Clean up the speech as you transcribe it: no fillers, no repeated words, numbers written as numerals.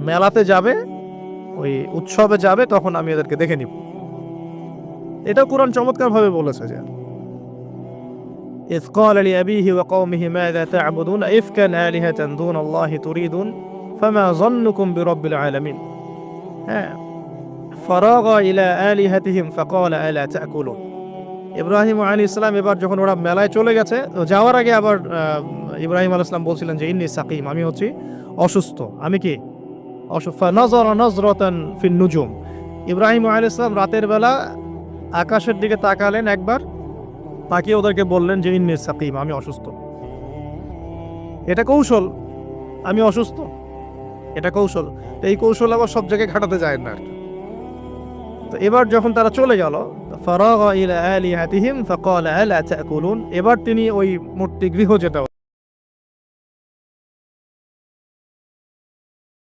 মেলাতে যাবে, ওই উৎসবে যাবে, তখন আমি এদেরকে দেখে নিব। এটা কুরআন চমৎকারভাবে বলেছে যে إذ قال لأبيه وقومه ماذا تعبدون أئفكا آلهة دون الله تريدون فما ظنكم برب العالمين فراغ إلى آلهتهم فقال ألا تأكلون। ইব্রাহিম আলাইহিস সালাম এবার যখন ওরা মেলায় চলে গেছে, যাওয়ার আগে আবার ইব্রাহিম আলাইহিস সালাম বলছিলেন যে ইন্নী সাকিম, আমি হচ্ছি অসুস্থ। আমি কি অসুস্থ? নাযারা নাযরাতান ফিন নুজুম। ইব্রাহিম আলাইহিস সালাম রাতের বেলা আকাশের দিকে তাকালেন একবার, তাকিয়ে ওদেরকে বললেন যে ইন্নী সাকিম, আমি অসুস্থ। এটা কৌশল, আমি অসুস্থ, এটা কৌশল। এই কৌশল আবার সব জায়গায় খাটাতে যায় না। তো এবার যখন তারা চলে গেল, ফারাগা ইলা আলিহাতিহিম ফাকালা আলা তাকুলুন, এবার তিনি ওই মূর্তি গৃহ যেটা